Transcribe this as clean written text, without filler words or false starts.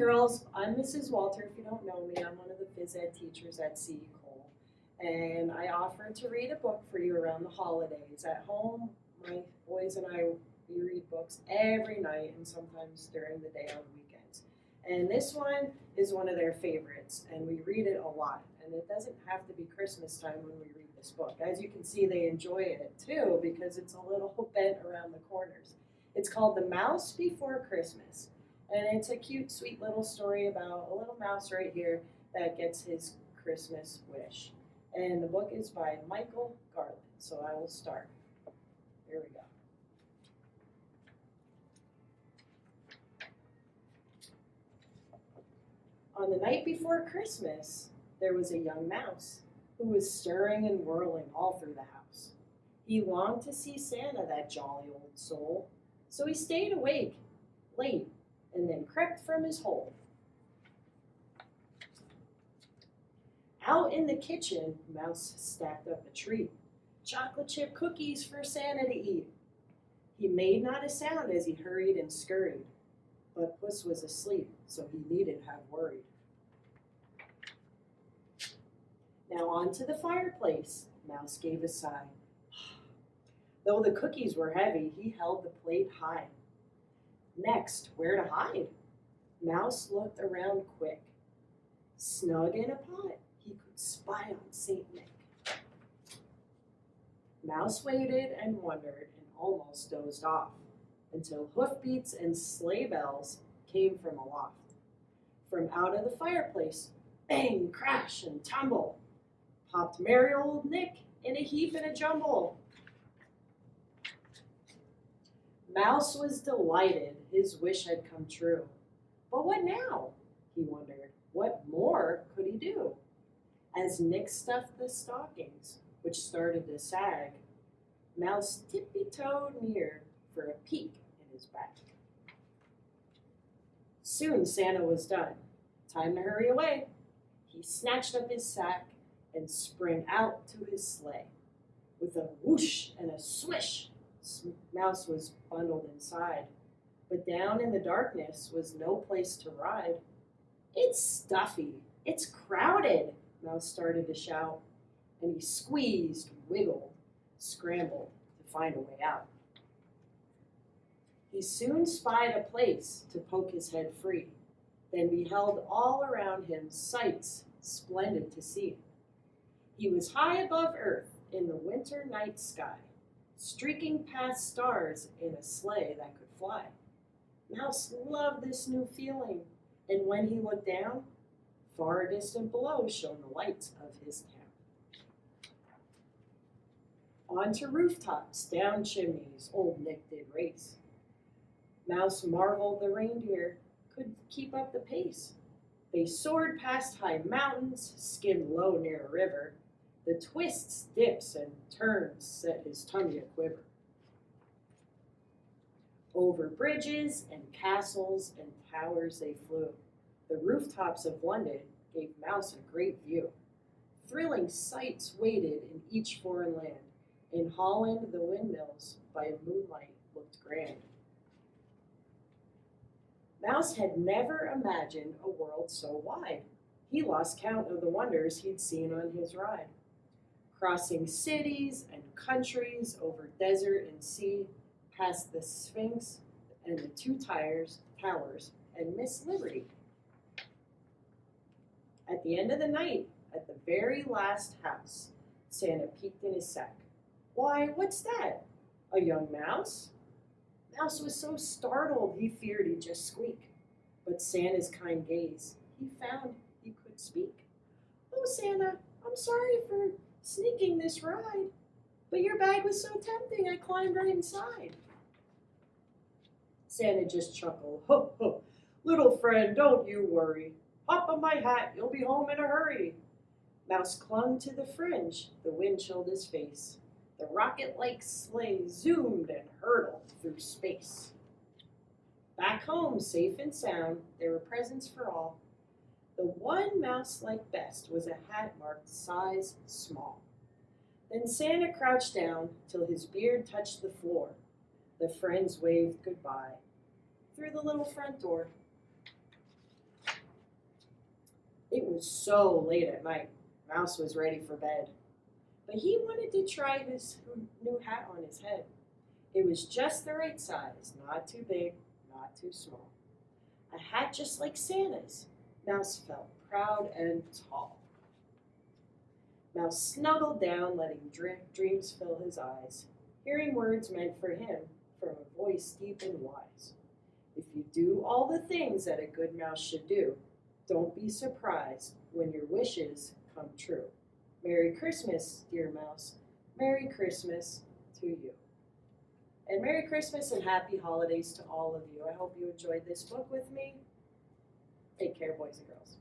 girls, I'm Mrs. Walter. If you don't know me, I'm one of the phys ed teachers at CE Cole. And I offer to read a book for you around the holidays. At home, my boys and I, we read books every night and sometimes during the day on weekends. And this one is one of their favorites, and we read it a lot. And it doesn't have to be Christmas time when we read this book. As you can see, they enjoy it too because it's a little bent around the corners. It's called The Mouse Before Christmas. And it's a cute, sweet little story about a little mouse right here that gets his Christmas wish. And the book is by Michael Garland. So I will start. Here we go. On the night before Christmas, there was a young mouse who was stirring and whirling all through the house. He longed to see Santa, that jolly old soul, so he stayed awake late and then crept from his hole. Out in the kitchen, Mouse stacked up a treat, chocolate chip cookies for Santa to eat. He made not a sound as he hurried and scurried, but Puss was asleep, so he needn't have worried. Now on to the fireplace, Mouse gave a sigh. Though the cookies were heavy, he held the plate high. Next, where to hide? Mouse looked around quick. Snug in a pot, he could spy on Saint Nick. Mouse waited and wondered and almost dozed off until hoofbeats and sleigh bells came from aloft. From out of the fireplace, bang, crash, and tumble, popped merry old Nick in a heap and a jumble. Mouse was delighted his wish had come true. But what now? He wondered. What more could he do? As Nick stuffed the stockings, which started to sag, Mouse tippy-toed near for a peek in his bag. Soon Santa was done. Time to hurry away. He snatched up his sack and sprang out to his sleigh. With a whoosh and a swish, Mouse was bundled inside, but down in the darkness was no place to ride. It's stuffy, it's crowded, Mouse started to shout, and he squeezed, wiggled, scrambled to find a way out. He soon spied a place to poke his head free, then beheld all around him sights splendid to see. He was high above earth in the winter night sky, streaking past stars in a sleigh that could fly. Mouse loved this new feeling, and when he looked down, far distant below shone the lights of his town. On to rooftops, down chimneys, old Nick did race. Mouse marveled the reindeer could keep up the pace. They soared past high mountains, skimmed low near a river. The twists, dips, and turns set his tummy a-quiver. Over bridges and castles and towers they flew. The rooftops of London gave Mouse a great view. Thrilling sights waited in each foreign land. In Holland, the windmills by moonlight looked grand. Mouse had never imagined a world so wide. He lost count of the wonders he'd seen on his ride. Crossing cities and countries, over desert and sea, past the Sphinx and the two towers, and Miss Liberty. At the end of the night, at the very last house, Santa peeked in his sack. Why, what's that? A young mouse? Mouse was so startled he feared he'd just squeak. But Santa's kind gaze, he found he could speak. Oh, Santa, I'm sorry for sneaking this ride, but your bag was so tempting I climbed right inside. Santa just chuckled. Ho, ho, little friend, don't you worry. Hop on my hat, you'll be home in a hurry. Mouse clung to the fringe, the wind chilled his face. The rocket-like sleigh zoomed and hurtled through space. Back home, safe and sound, there were presents for all. The one Mouse liked best was a hat marked size small. Then Santa crouched down till his beard touched the floor. The friends waved goodbye through the little front door. was so late at night, Mouse was ready for bed. But he wanted to try his new hat on his head. It was just the right size, not too big, not too small. A hat just like Santa's. Mouse felt proud and tall. Mouse snuggled down, letting dreams fill his eyes, hearing words meant for him from a voice deep and wise. If you do all the things that a good mouse should do, don't be surprised when your wishes come true. Merry Christmas, dear mouse. Merry Christmas to you. And Merry Christmas and Happy Holidays to all of you. I hope you enjoyed this book with me. Take care, boys and girls.